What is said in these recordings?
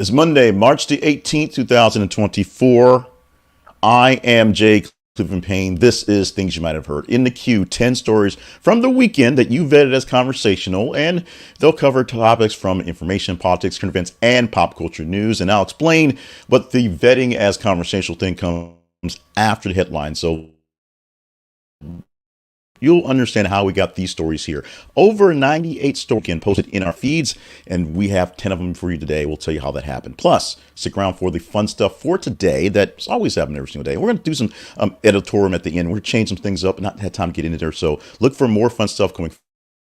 It's Monday, March the 18th, 2024. I am Jay Cleveland Payne. This is Things You Might Have Heard. In the queue, 10 stories from the weekend that you vetted as conversational, and they'll cover topics from information, politics, current events, and pop culture news. And I'll explain what the vetting as conversational thing comes after the headline. So you'll understand how we got these stories here. Over 98 stories again posted in our feeds, and we have 10 of them for you today. We'll tell you how that happened. Plus, stick around for the fun stuff for today that's always happening every single day. We're going to do some editorial at the end. We're going to change some things up, not had time to get into there. So look for more fun stuff coming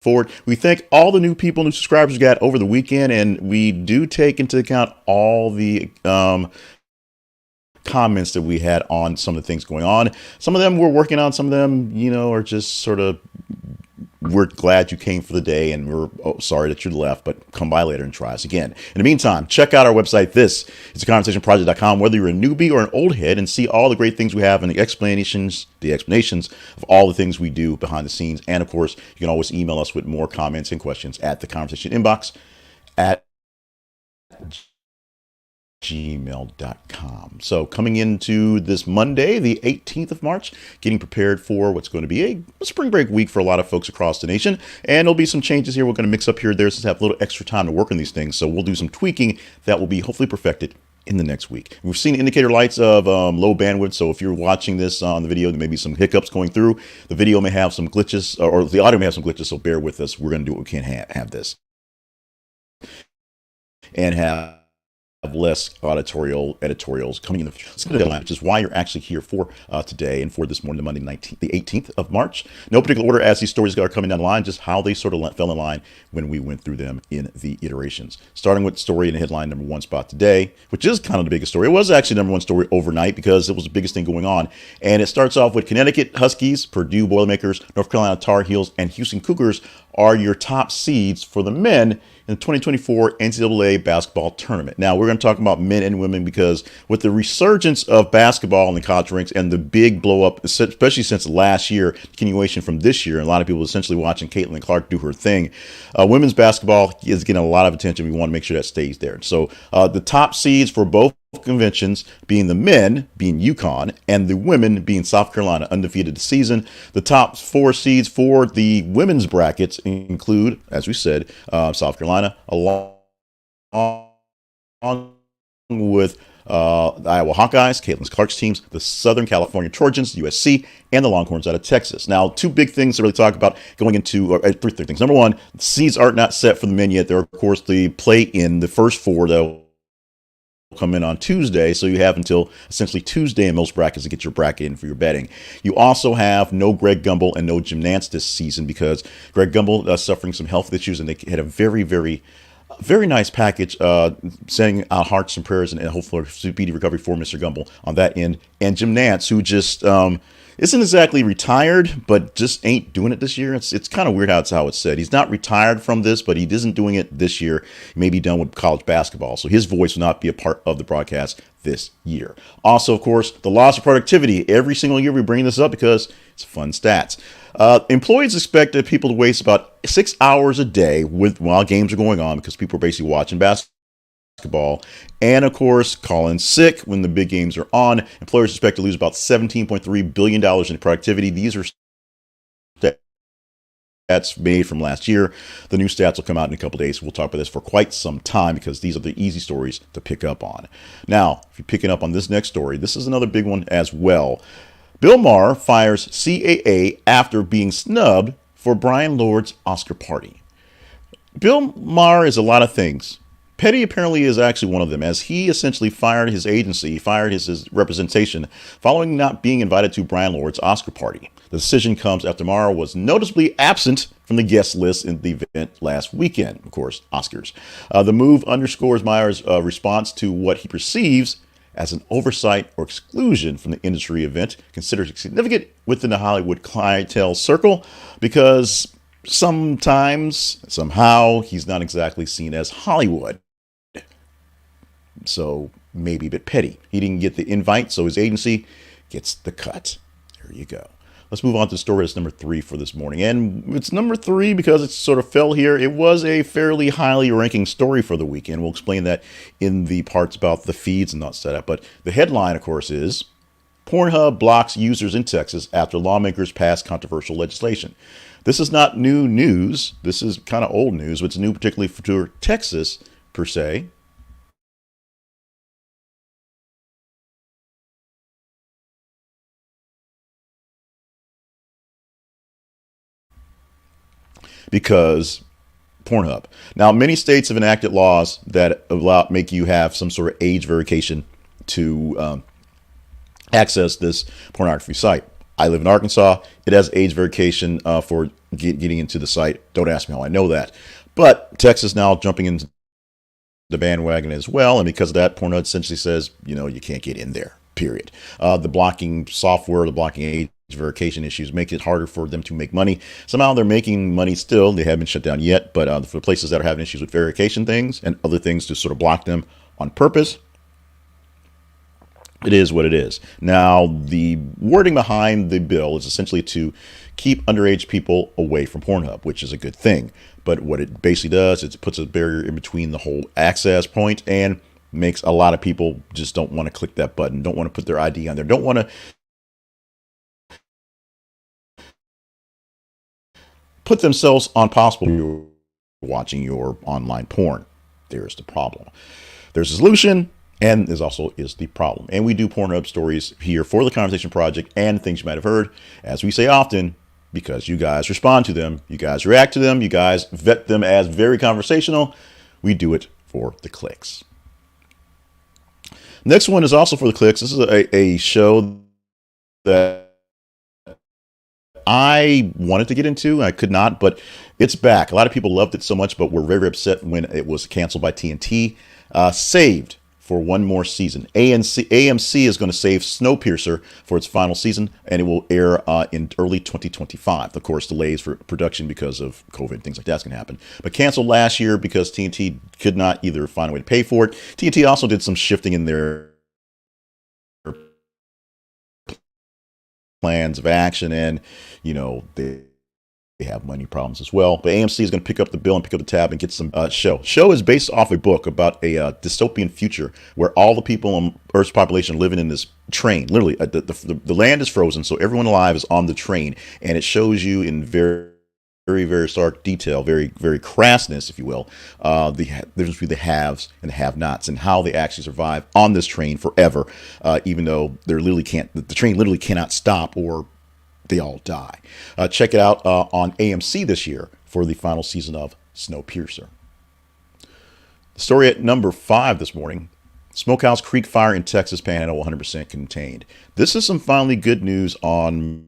forward. We thank all the new people, new subscribers we got over the weekend, and we do take into account all the comments that we had on some of the things going on. Some of them we're working on, some of them, are just sort of, we're glad you came for the day and we're sorry that you left, but come by later and try us again. In the meantime, check out our website. This is conversationproject.com, whether you're a newbie or an old head, and see all the great things we have and the explanations of all the things we do behind the scenes. And of course, you can always email us with more comments and questions at the conversation inbox at gmail.com. So coming into this Monday, the 18th of March, getting prepared for what's going to be a spring break week for a lot of folks across the nation. And there'll be some changes here. We're going to mix up here and there since I have a little extra time to work on these things. So we'll do some tweaking that will be hopefully perfected in the next week. We've seen indicator lights of low bandwidth. So if you're watching this on the video, there may be some hiccups going through. The video may have some glitches, or the audio may have some glitches. So bear with us. We're going to do what we can have this. And have less editorials coming in the deadline, which is why you're actually here for today and for this morning, the Monday, the 18th of March. No particular order as these stories are coming down the line, just how they sort of fell in line when we went through them in the iterations. Starting with story in the headline number one spot today, which is kind of the biggest story. It was actually number one story overnight because it was the biggest thing going on. And it starts off with Connecticut Huskies, Purdue Boilermakers, North Carolina Tar Heels, and Houston Cougars are your top seeds for the men in the 2024 NCAA basketball tournament. Now, we're going to talk about men and women because with the resurgence of basketball in the college ranks and the big blow up, especially since last year, continuation from this year, and a lot of people essentially watching Caitlin Clark do her thing, women's basketball is getting a lot of attention. We want to make sure that stays there. So the top seeds for both conventions being the men being UConn and the women being South Carolina, undefeated this season. The top four seeds for the women's brackets include, as we said, South Carolina, along with the Iowa Hawkeyes, Caitlin Clark's teams, the Southern California Trojans, USC, and the Longhorns out of Texas. Now, two big things to really talk about going into, three things. Number one, the seeds are not set for the men yet. There are, of course, the play in the first four that come in on Tuesday, so you have until essentially Tuesday in most brackets to get your bracket in for your betting. You also have no Greg Gumbel and no Jim Nantz this season because Greg Gumbel is suffering some health issues, and they had a very, very, very nice package sending out hearts and prayers and hopefully speedy recovery for Mr. Gumbel on that end. And Jim Nantz, who just isn't exactly retired, but just ain't doing it this year. It's kind of weird how it's said. He's not retired from this, but he isn't doing it this year. He may be done with college basketball, so his voice will not be a part of the broadcast this year. Also, of course, the loss of productivity. Every single year we bring this up because it's fun stats. Employees expect people to waste about 6 hours a day while games are going on because people are basically watching basketball. And of course, call in sick when the big games are on. Employers expect to lose about $17.3 billion in productivity. These are stats made from last year. The new stats will come out in a couple days. We'll talk about this for quite some time because these are the easy stories to pick up on. Now, if you're picking up on this next story, this is another big one as well. Bill Maher fires CAA after being snubbed for Bryan Lourd's Oscar party. Bill Maher is a lot of things. Petty apparently is actually one of them, as he essentially fired his agency, fired his representation, following not being invited to Bryan Lourd's Oscar party. The decision comes after Maher was noticeably absent from the guest list in the event last weekend, of course, Oscars. The move underscores Maher's response to what he perceives as an oversight or exclusion from the industry event, considered significant within the Hollywood clientele circle, because sometimes, somehow, he's not exactly seen as Hollywood. So maybe a bit petty. He didn't get the invite, so his agency gets the cut. There you go. Let's move on to the story that's number 3 for this morning. And it's number 3 because it sort of fell here. It was a fairly highly ranking story for the weekend. We'll explain that in the parts about the feeds and not setup. But the headline, of course, is Pornhub blocks users in Texas after lawmakers pass controversial legislation. This is not new news. This is kind of old news, but it's new particularly for Texas, per se. Because Pornhub. Now, many states have enacted laws that make you have some sort of age verification to access this pornography site. I live in Arkansas. It has age verification for getting into the site. Don't ask me how I know that. But Texas now jumping into the bandwagon as well. And because of that, Pornhub essentially says, you can't get in there, period. The blocking software, the blocking age verification issues make it harder for them to make money. Somehow they're making money still. They haven't been shut down yet. But for places that are having issues with verification things and other things to sort of block them on purpose, it is what it is. Now, the wording behind the bill is essentially to keep underage people away from Pornhub, which is a good thing. But what it basically does is it puts a barrier in between the whole access point and makes a lot of people just don't want to click that button, don't want to put their ID on there, don't want to put themselves on possible watching your online porn. There's the problem. There's a solution. And there's also is the problem. And we do Pornhub stories here for the Conversation Project and things you might have heard, as we say often, because you guys respond to them, you guys react to them, you guys vet them as very conversational. We do it for the clicks. Next one is also for the clicks. This is a show that I wanted to get into. I could not, but it's back. A lot of people loved it so much, but were very upset when it was canceled by TNT. Saved for one more season. AMC is going to save Snowpiercer for its final season, and it will air in early 2025. Of course, delays for production because of COVID, things like that's going to happen. But canceled last year because TNT could not either find a way to pay for it. TNT also did some shifting in their plans of action, and they have money problems as well. But AMC is going to pick up the bill and pick up the tab and get some show. Show is based off a book about a dystopian future where all the people on Earth's population are living in this train. Literally, the land is frozen, so everyone alive is on the train, and it shows you in very, very, very stark detail, very, very crassness, if you will, the difference between the haves and the have-nots and how they actually survive on this train forever, even though the train literally cannot stop or they all die. Check it out on AMC this year for the final season of Snowpiercer. The story at number 5 this morning: Smokehouse Creek fire in Texas Panhandle 100% contained. This is some finally good news on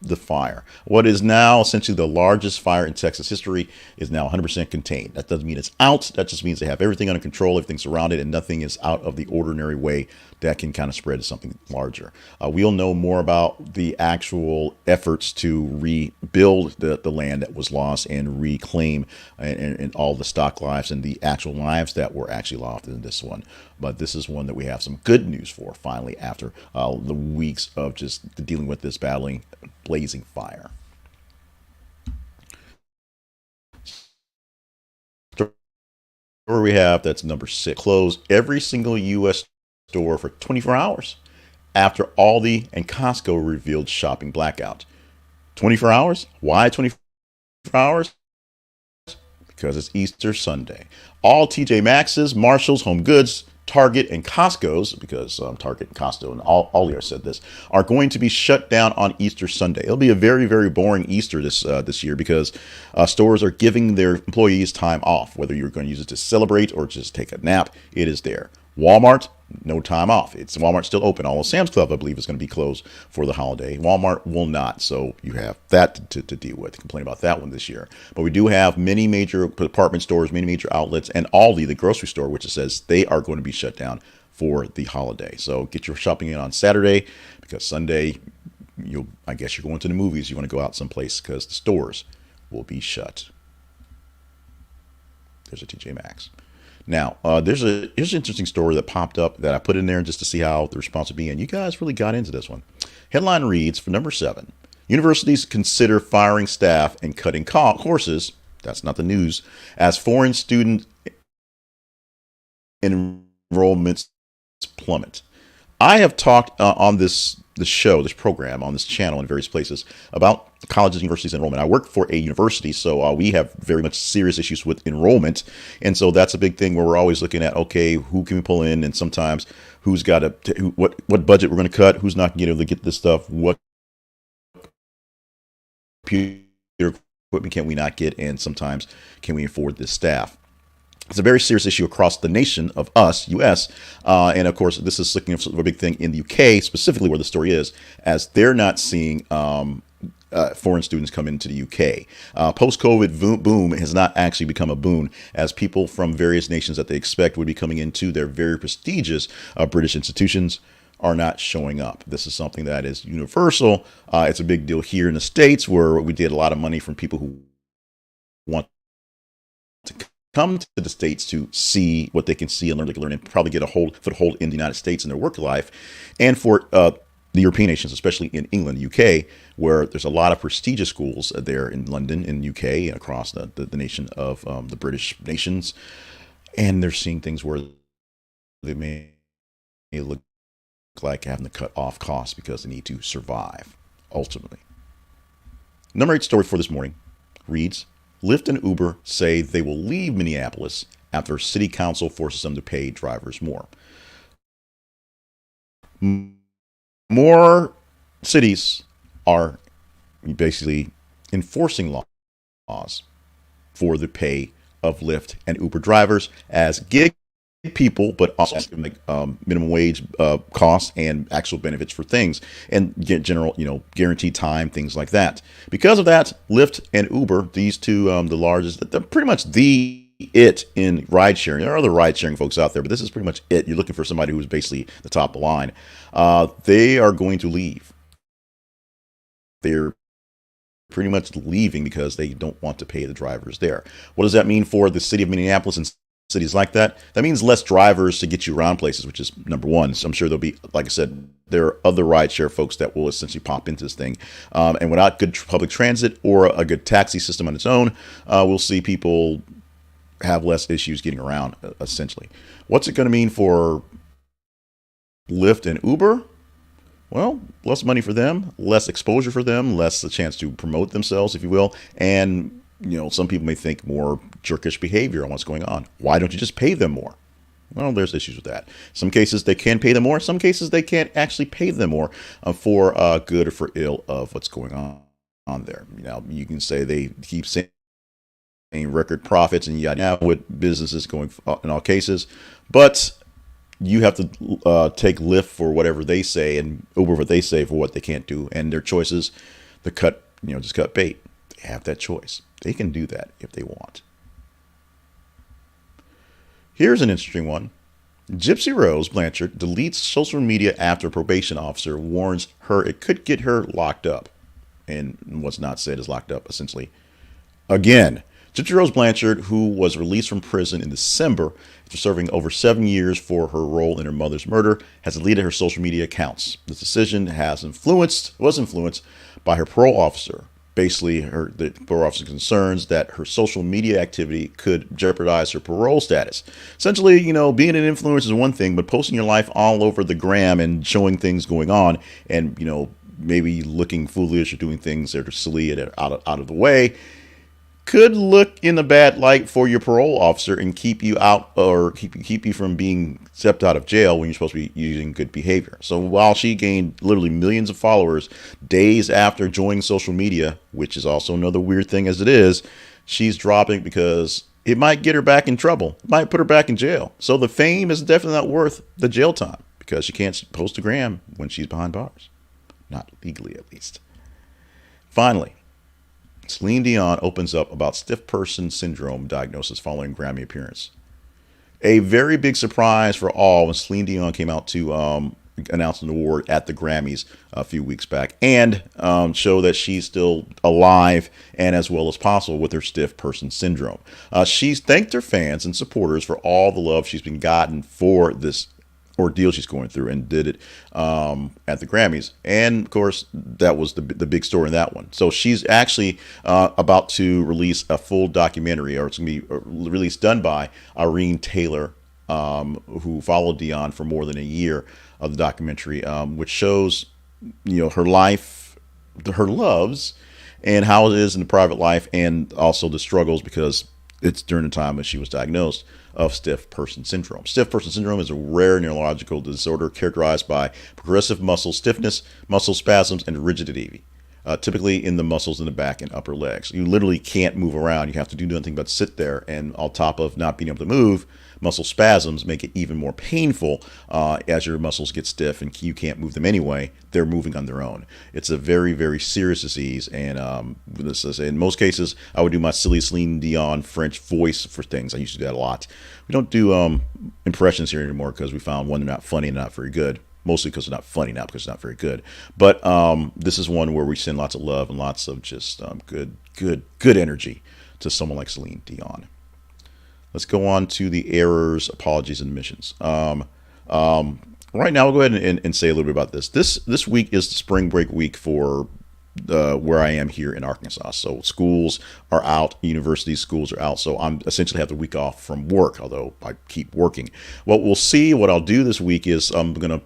the fire. What is now essentially the largest fire in Texas history is now 100% contained. That doesn't mean it's out. That just means they have everything under control, everything's surrounded, and nothing is out of the ordinary way that can kind of spread to something larger. We'll know more about the actual efforts to rebuild the land that was lost and reclaim and all the stock lives and the actual lives that were actually lost in this one. But this is one that we have some good news for finally after the weeks of just dealing with this blazing fire. Story we have that's number 6. Close every single U.S. store for 24 hours after Aldi and Costco revealed shopping blackout. 24 hours? Why 24 hours? Because it's Easter Sunday. All TJ Maxx's, Marshall's, Home Goods, Target, and Costco's, because Target and Costco and Aldi said this, are going to be shut down on Easter Sunday. It'll be a very, very boring Easter this year because stores are giving their employees time off. Whether you're going to use it to celebrate or just take a nap, it is there. Walmart, no time off. Walmart's still open. Although Sam's Club, I believe, is going to be closed for the holiday. Walmart will not. So you have that to deal with. Complain about that one this year. But we do have many major department stores, many major outlets, and Aldi, the grocery store, which says they are going to be shut down for the holiday. So get your shopping in on Saturday, because Sunday, I guess you're going to the movies. You want to go out someplace because the stores will be shut. There's a TJ Maxx. Now, here's an interesting story that popped up that I put in there just to see how the response would be. And you guys really got into this one. Headline reads for number 7: Universities consider firing staff and cutting courses. That's not the news. As foreign student enrollments plummet. I have talked on this show, this program, on this channel in various places about colleges, universities, enrollment. I work for a university, so we have very much serious issues with enrollment, and so that's a big thing where we're always looking at, okay, who can we pull in, and sometimes who's got what budget we're going to cut, who's not going to be able to get this stuff, what computer equipment can we not get, and sometimes can we afford this staff. It's a very serious issue across the nation of us, U.S., and of course, this is looking at a big thing in the U.K., specifically where the story is, as they're not seeing foreign students come into the U.K. Post-COVID boom has not actually become a boon, as people from various nations that they expect would be coming into their very prestigious British institutions are not showing up. This is something that is universal. It's a big deal here in the States, where we did a lot of money from people who want to come to the States to see what they can see and learn, they can learn, and probably get a foothold in the United States in their work life. And for the European nations, especially in England, UK, where there's a lot of prestigious schools there in London, in UK, and across the nation of the British nations. And they're seeing things where they may look like having to cut off costs because they need to survive, ultimately. Number 8 story for this morning reads, Lyft and Uber say they will leave Minneapolis after city council forces them to pay drivers more. More cities are basically enforcing laws for the pay of Lyft and Uber drivers as gig people, but also minimum wage costs and actual benefits for things, and get general, guaranteed time, things like that. Because of that, Lyft and Uber, these two, the largest, they're pretty much it in ride sharing. There are other ride sharing folks out there, but this is pretty much it. You're looking for somebody who's basically the top of the line. They are going to leave. They're pretty much leaving because they don't want to pay the drivers there. What does that mean for the city of Minneapolis and cities like that? That means less drivers to get you around places, which is number one. So I'm sure there'll be, like I said, there are other rideshare folks that will essentially pop into this thing. And without good public transit or a good taxi system on its own, we'll see people have less issues getting around, essentially. What's it going to mean for Lyft and Uber? Well, less money for them, less exposure for them, less a chance to promote themselves, if you will, and some people may think more jerkish behavior on what's going on. Why don't you just pay them more? Well, there's issues with that. Some cases they can pay them more. Some cases they can't actually pay them more for good or for ill of what's going on there. You can say they keep saying record profits and yada with businesses going in all cases, but you have to take Lyft for whatever they say and Uber what they say for what they can't do, and their choices, just cut bait. They have that choice. They can do that if they want. Here's an interesting one. Gypsy Rose Blanchard deletes social media after a probation officer warns her it could get her locked up. And what's not said is locked up, essentially. Again, Gypsy Rose Blanchard, who was released from prison in December after serving over 7 years for her role in her mother's murder, has deleted her social media accounts. This decision was influenced by her parole officer. Basically, the parole officer concerns that her social media activity could jeopardize her parole status. Essentially, being an influencer is one thing, but posting your life all over the gram and showing things going on, and maybe looking foolish or doing things that are silly and out of the way, could look in a bad light for your parole officer and keep you out, or keep you from being stepped out of jail when you're supposed to be using good behavior. So while she gained literally millions of followers days after joining social media, which is also another weird thing as it is, she's dropping because it might get her back in trouble. It might put her back in jail. So the fame is definitely not worth the jail time because she can't post a gram when she's behind bars. Not legally, at least. Finally, Celine Dion opens up about stiff person syndrome diagnosis following Grammy appearance. A very big surprise for all when Celine Dion came out to announce an award at the Grammys a few weeks back and show that she's still alive and as well as possible with her stiff person syndrome. She's thanked her fans and supporters for all the love she's been gotten for this ordeal she's going through, and did it at the Grammys. And of course, that was the big story in that one. So she's actually about to release a full documentary, or it's going to be released, done by Irene Taylor, who followed Dion for more than a year, of the documentary, which shows, her life, her loves, and how it is in the private life, and also the struggles, because it's during the time that she was diagnosed of stiff person syndrome. Stiff person syndrome is a rare neurological disorder characterized by progressive muscle stiffness, muscle spasms, and rigidity, typically in the muscles in the back and upper legs. You literally can't move around. You have to do nothing but sit there, and on top of not being able to move, muscle spasms make it even more painful as your muscles get stiff and you can't move them anyway. They're moving on their own. It's a very, very serious disease, and in most cases, I would do my silly Celine Dion French voice for things. I used to do that a lot. We don't do impressions here anymore because we found, one, they're not funny and not very good. Mostly because they're not funny, not because they're not very good. But this is one where we send lots of love and lots of just good energy to someone like Celine Dion. Let's go on to the errors, apologies, and omissions. Right now, we'll go ahead and say a little bit about this. This week is the spring break week for where I am here in Arkansas. So schools are out, university schools are out. So I'm essentially have the week off from work, although I keep working. What we'll see, what I'll do this week is I'm going to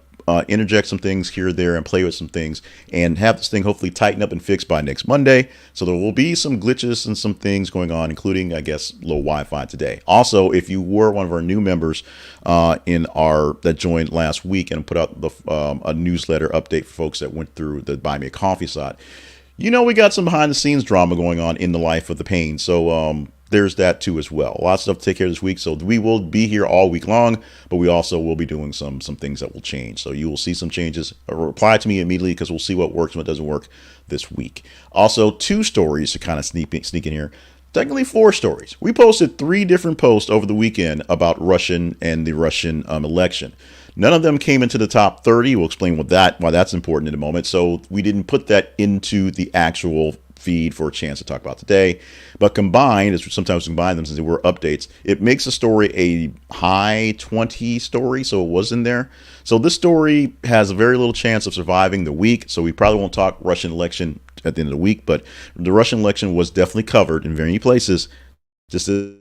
interject some things here or there and play with some things and have this thing hopefully tighten up and fixed by next Monday. So there will be some glitches and some things going on, including, I guess, low Wi-Fi today. Also, if you were one of our new members that joined last week and put out a newsletter update for folks that went through the Buy Me a Coffee site, we got some behind the scenes drama going on in the life of the pain. So there's that too as well. Lots of stuff to take care of this week. So we will be here all week long, but we also will be doing some things that will change. So you will see some changes. Reply to me immediately, because we'll see what works and what doesn't work this week. Also, 2 stories to kind of sneak in here. Technically 4 stories. We posted 3 different posts over the weekend about Russian and the Russian election. None of them came into the top 30. We'll explain why that's important in a moment. So we didn't put that into the actual feed for a chance to talk about today. But combined, as we sometimes combine them since they were updates, it makes the story a high 20 story. So it was in there. So this story has a very little chance of surviving the week. So we probably won't talk Russian election at the end of the week. But the Russian election was definitely covered in many places, just to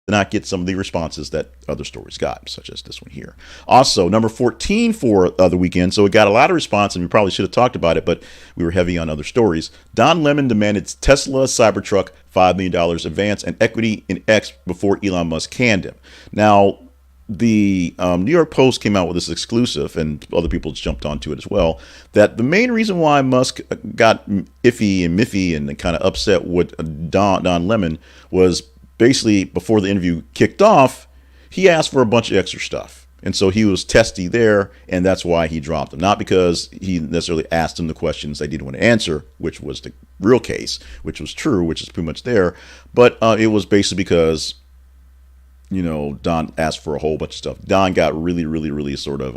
not get some of the responses that other stories got, such as this one here. Also, number 14 for the weekend, so it got a lot of response, and we probably should have talked about it, but we were heavy on other stories. Don Lemon demanded Tesla Cybertruck $5 million advance and equity in X before Elon Musk canned him. Now, the New York Post came out with this exclusive, and other people jumped onto it as well, that the main reason why Musk got iffy and miffy and kind of upset with Don Lemon was basically, before the interview kicked off, he asked for a bunch of extra stuff. And so he was testy there, and that's why he dropped him. Not because he necessarily asked him the questions they didn't want to answer, which was the real case, which was true, which is pretty much there. But it was basically because, Don asked for a whole bunch of stuff. Don got really, really, really sort of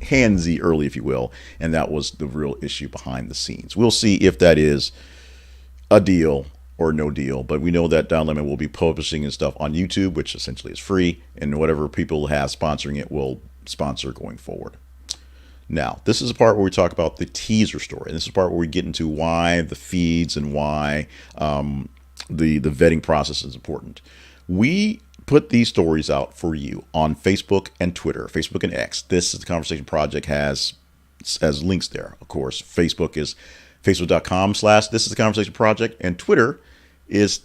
handsy early, if you will. And that was the real issue behind the scenes. We'll see if that is a deal or no deal, but we know that Don Lemon will be publishing his stuff on YouTube, which essentially is free, and whatever people have sponsoring it will sponsor going forward. Now, this is the part where we talk about the teaser story, and this is the part where we get into why the feeds and why the vetting process is important. We put these stories out for you on Facebook and Twitter, Facebook and X. This is the Conversation Project has links there. Of course, Facebook is facebook.com/this is the Conversation Project, and Twitter is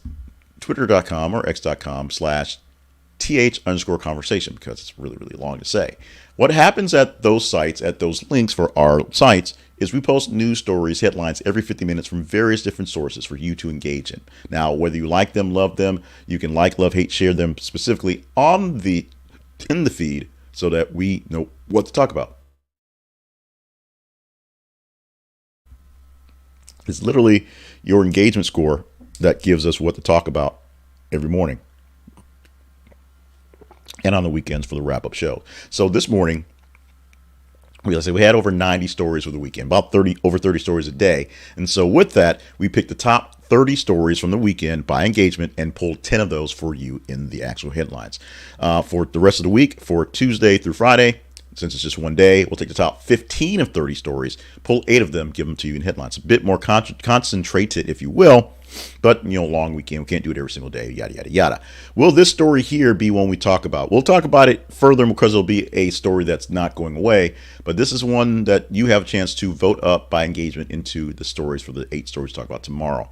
twitter.com or x.com/th_conversation, because it's really, really long to say. What happens at those sites, at those links for our sites, is we post news stories, headlines every 50 minutes from various different sources for you to engage in. Now, whether you like them, love them, you can like, love, hate, share them specifically in the feed so that we know what to talk about. It's literally your engagement score that gives us what to talk about every morning and on the weekends for the wrap-up show. So this morning, we had over 90 stories for the weekend, about over 30 stories a day. And so with that, we picked the top 30 stories from the weekend by engagement and pulled 10 of those for you in the actual headlines. For the rest of the week, for Tuesday through Friday, Since it's just one day, we'll take the top 15 of 30 stories, pull 8 of them, give them to you in headlines. A bit more concentrated, if you will, but, long weekend. We can't do it every single day, yada, yada, yada. Will this story here be one we talk about? We'll talk about it further because it'll be a story that's not going away, but this is one that you have a chance to vote up by engagement into the stories for the 8 stories to talk about tomorrow.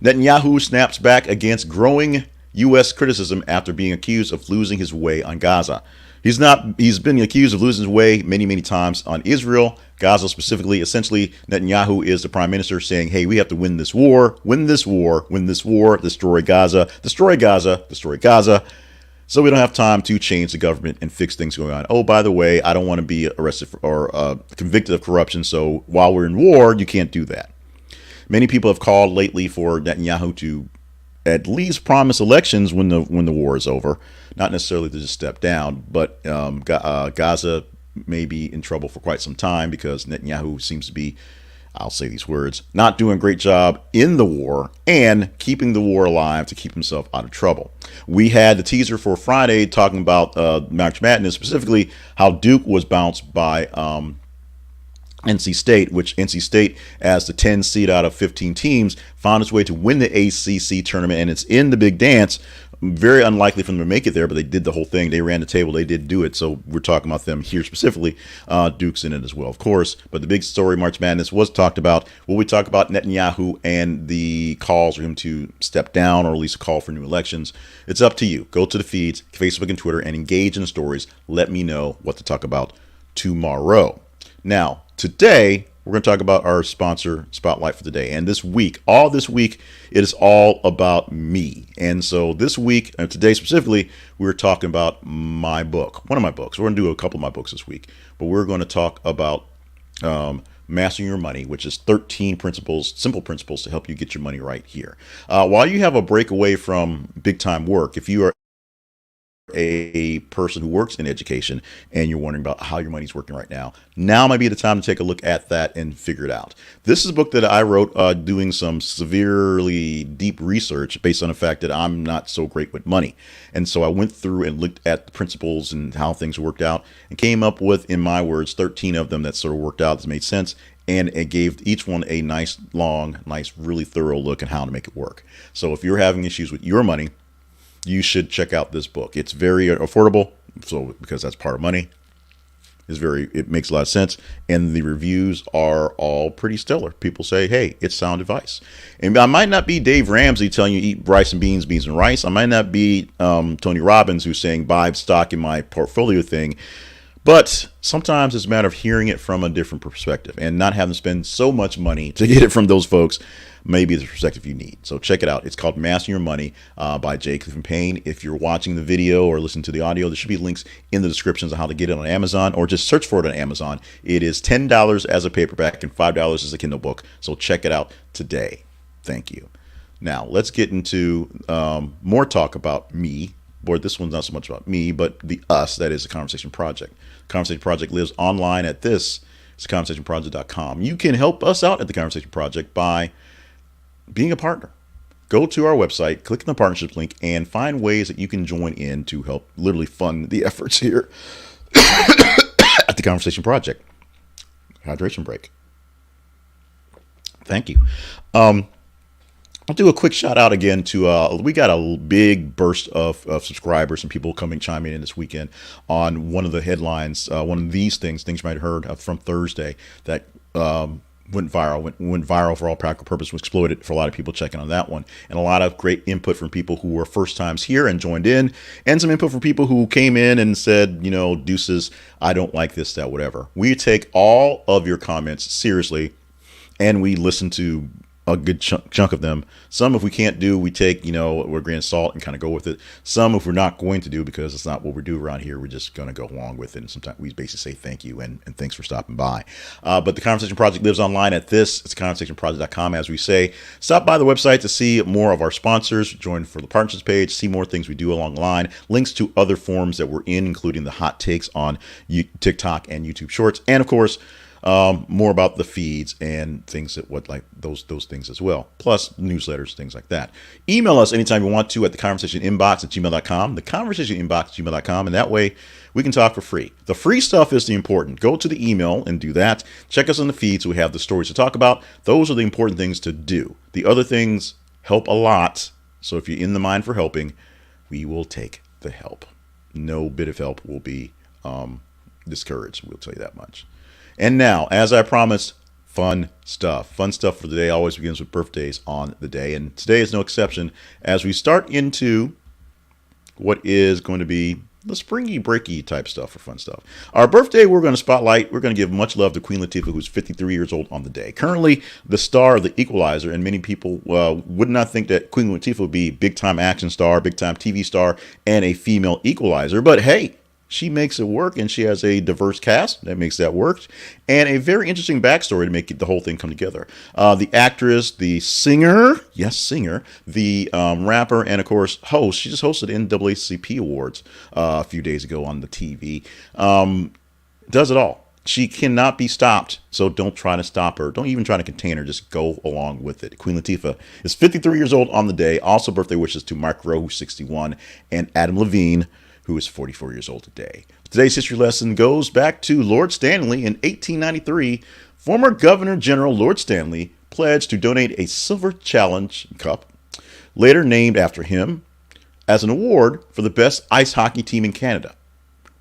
Netanyahu snaps back against growing U.S. criticism after being accused of losing his way on Gaza. He's been accused of losing his way many, many times on Israel, Gaza specifically. Essentially, Netanyahu is the prime minister saying, hey, we have to win this war, destroy Gaza, destroy Gaza, destroy Gaza. So we don't have time to change the government and fix things going on. Oh, by the way, I don't want to be arrested or convicted of corruption. So while we're in war, you can't do that. Many people have called lately for Netanyahu to at least promise elections when the war is over, not necessarily to just step down, but Gaza may be in trouble for quite some time because Netanyahu seems to be, I'll say these words, not doing a great job in the war and keeping the war alive to keep himself out of trouble. We had the teaser for Friday talking about March Madness, specifically how Duke was bounced by NC State, which NC State, as the 10 seed out of 15 teams, found its way to win the ACC tournament, and it's in the big dance. Very unlikely for them to make it there, but they did the whole thing. They ran the table. They did do it. So we're talking about them here specifically. Duke's in it as well, of course. But the big story, March Madness, was talked about. Will we talk about Netanyahu and the calls for him to step down or at least a call for new elections? It's up to you. Go to the feeds, Facebook and Twitter, and engage in the stories. Let me know what to talk about tomorrow. Now, today, we're going to talk about our sponsor spotlight for the day. And all this week, it is all about me. And so this week, and today specifically, we're talking about my book, one of my books. We're going to do a couple of my books this week, but we're going to talk about Mastering Your Money, which is 13 simple principles to help you get your money right here. While you have a break away from big time work, if you are a person who works in education and you're wondering about how your money's working right now might be the time to take a look at that and figure it out. This is a book that I wrote doing some severely deep research based on the fact that I'm not so great with money. And so I went through and looked at the principles and how things worked out and came up with, in my words, 13 of them that sort of worked out, that made sense. And it gave each one a nice, really thorough look at how to make it work. So if you're having issues with your money, you should check out this book. It's very affordable, so because that's part of money. It makes a lot of sense, and the reviews are all pretty stellar. People say, hey, it's sound advice. And I might not be Dave Ramsey telling you eat rice and beans and rice. I might not be Tony Robbins who's saying buy stock in my portfolio thing. But sometimes it's a matter of hearing it from a different perspective and not having to spend so much money to get it from those folks. Maybe the perspective you need. So check it out. It's called Mastering Your Money by J. Clifton Payne. If you're watching the video or listening to the audio, there should be links in the descriptions on how to get it on Amazon, or just search for it on Amazon. It is $10 as a paperback and $5 as a Kindle book. So check it out today. Thank you. Now let's get into more talk about me. Boy, this one's not so much about me, but the us, that is the Conversation Project. The Conversation Project lives online at this. It's conversationproject.com. You can help us out at the Conversation Project by being a partner. Go to our website, click on the partnership link, and find ways that you can join in to help literally fund the efforts here at the Conversation Project. Hydration break. Thank you. I'll do a quick shout out again to, we got a big burst of subscribers and people chiming in this weekend on one of the headlines, one of these things you might have heard from Thursday that went viral for all practical purposes, was exploited for a lot of people checking on that one. And a lot of great input from people who were first times here and joined in, and some input from people who came in and said, deuces, I don't like this, that, whatever. We take all of your comments seriously, and we listen to a good chunk of them. Some, if we can't do, we take, we're a grain of salt and kind of go with it. Some, if we're not going to do, because it's not what we do around here, we're just going to go along with it. And sometimes we basically say thank you and thanks for stopping by. But the Conversation Project lives online at this. It's conversationproject.com, as we say. Stop by the website to see more of our sponsors, join for the partnerships page, see more things we do along the line, links to other forums that we're in, including the hot takes on TikTok and YouTube Shorts. And of course, more about the feeds and things that what like those things as well, plus newsletters, things like that. Email us anytime you want to at the conversation inbox at gmail.com, the conversation inbox at gmail.com, and that way we can talk for free. The free stuff is the important. Go to the email and do that. Check us on the feed so we have the stories to talk about. Those are the important things to do. The other things help a lot. So if you're in the mind for helping, we will take the help. No bit of help will be discouraged. We'll tell you that much. And now, as I promised, fun stuff. Fun stuff for the day always begins with birthdays on the day. And today is no exception as we start into what is going to be the springy breaky type stuff for fun stuff. Our birthday, we're going to spotlight. We're going to give much love to Queen Latifah, who's 53 years old on the day. Currently, the star of The Equalizer, and many people would not think that Queen Latifah would be big time action star, big time TV star, and a female equalizer. But hey, she makes it work, and she has a diverse cast that makes that work, and a very interesting backstory to make the whole thing come together. The actress, the singer, yes, singer, the rapper, and of course, host. She just hosted NAACP Awards a few days ago on the TV. Does it all. She cannot be stopped, so don't try to stop her. Don't even try to contain her. Just go along with it. Queen Latifah is 53 years old on the day. Also, birthday wishes to Mark Rowe, who's 61, and Adam Levine, who is 44 years old today. Today's history lesson goes back to Lord Stanley in 1893. Former Governor General Lord Stanley pledged to donate a Silver Challenge Cup, later named after him, as an award for the best ice hockey team in Canada.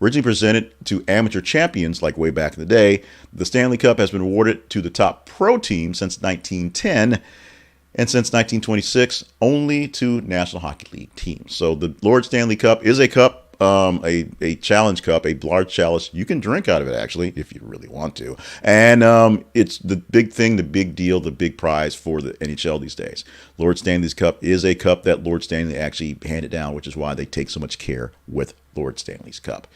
Originally presented to amateur champions like way back in the day, the Stanley Cup has been awarded to the top pro team since 1910, and since 1926, only to National Hockey League teams. So the Lord Stanley Cup is a cup, a challenge cup, a large chalice. You can drink out of it, actually, if you really want to. And it's the big thing, the big deal, the big prize for the NHL these days. Lord Stanley's Cup is a cup that Lord Stanley actually handed down, which is why they take so much care with Lord Stanley's Cup.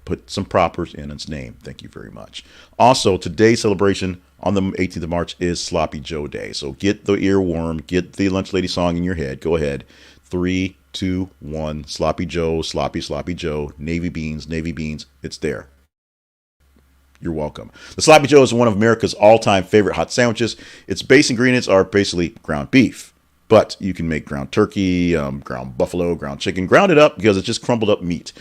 Put some propers in its name. Thank you very much. Also, today's celebration on the 18th of March is Sloppy Joe Day. So get the earworm, get the Lunch Lady song in your head. Go ahead. 3, 2, 1. Sloppy Joe, sloppy Joe. Navy beans. It's there. You're welcome. The Sloppy Joe is one of America's all-time favorite hot sandwiches. Its base ingredients are basically ground beef. But you can make ground turkey, ground buffalo, ground chicken, ground it up because it's just crumbled up meat.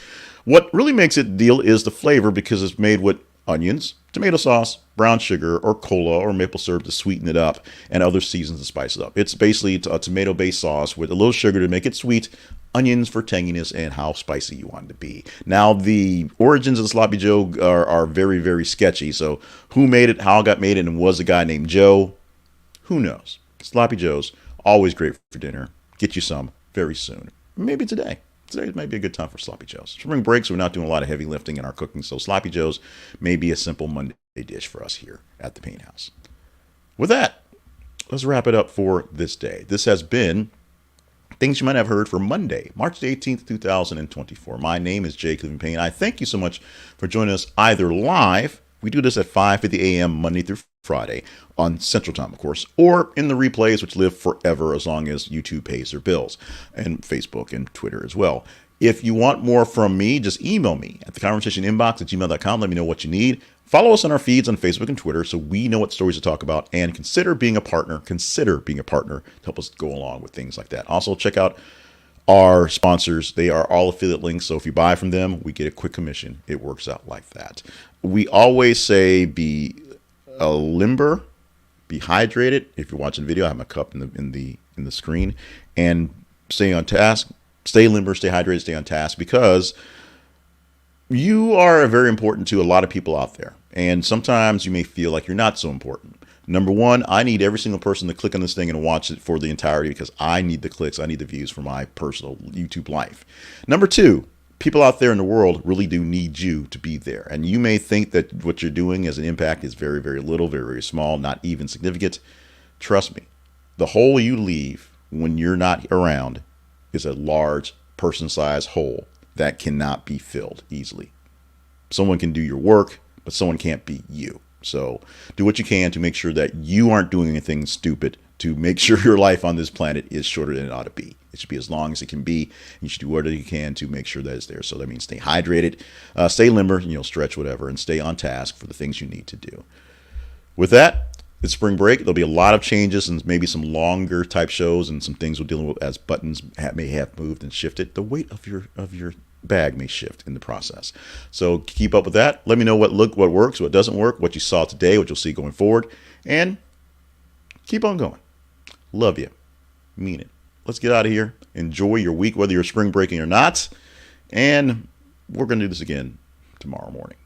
What really makes it deal is the flavor because it's made with onions, tomato sauce, brown sugar, or cola, or maple syrup to sweeten it up, and other seasons to spice it up. It's basically a tomato-based sauce with a little sugar to make it sweet, onions for tanginess, and how spicy you want it to be. Now, the origins of the Sloppy Joe are very, very sketchy. So who made it, how it got made, and was a guy named Joe? Who knows? Sloppy Joes, always great for dinner. Get you some very soon. Maybe today. Today might be a good time for Sloppy Joes. Spring break, so we're not doing a lot of heavy lifting in our cooking, so Sloppy Joes may be a simple Monday dish for us here at the Paint House. With that, let's wrap it up for this day. This has been things you might have heard for Monday, March the 18th, 2024. My name is Jay Cleveland Payne. I thank you so much for joining us either live. We do this at 5:50 a.m. Monday through Friday on Central Time, of course, or in the replays, which live forever as long as YouTube pays their bills, and Facebook and Twitter as well. If you want more from me, just email me at the conversation inbox at gmail.com. Let me know what you need. Follow us on our feeds on Facebook and Twitter so we know what stories to talk about, and consider being a partner. Consider being a partner to help us go along with things like that. Also, check out our sponsors. They are all affiliate links, so if you buy from them, we get a quick commission. It works out like that. We always say be limber, be hydrated. If you're watching the video, I have my cup in the screen, and stay on task. Stay limber, stay hydrated, stay on task, because you are very important to a lot of people out there. And sometimes you may feel like you're not so important. Number one, I need every single person to click on this thing and watch it for the entirety because I need the clicks, I need the views for my personal YouTube life. Number two, people out there in the world really do need you to be there. And you may think that what you're doing as an impact is very, very little, very, very small, not even significant. Trust me, the hole you leave when you're not around is a large person-sized hole that cannot be filled easily. Someone can do your work, but someone can't be you. So do what you can to make sure that you aren't doing anything stupid to make sure your life on this planet is shorter than it ought to be. It should be as long as it can be. You should do whatever you can to make sure that it's there. So that means stay hydrated, stay limber, stretch whatever, and stay on task for the things you need to do. With that, it's spring break. There'll be a lot of changes and maybe some longer type shows and some things we're dealing with as buttons may have moved and shifted. The weight of your bag may shift in the process. So keep up with that. Let me know what works, what doesn't work, what you saw today, what you'll see going forward, and keep on going. Love you. Mean it. Let's get out of here. Enjoy your week, whether you're spring breaking or not. And we're going to do this again tomorrow morning.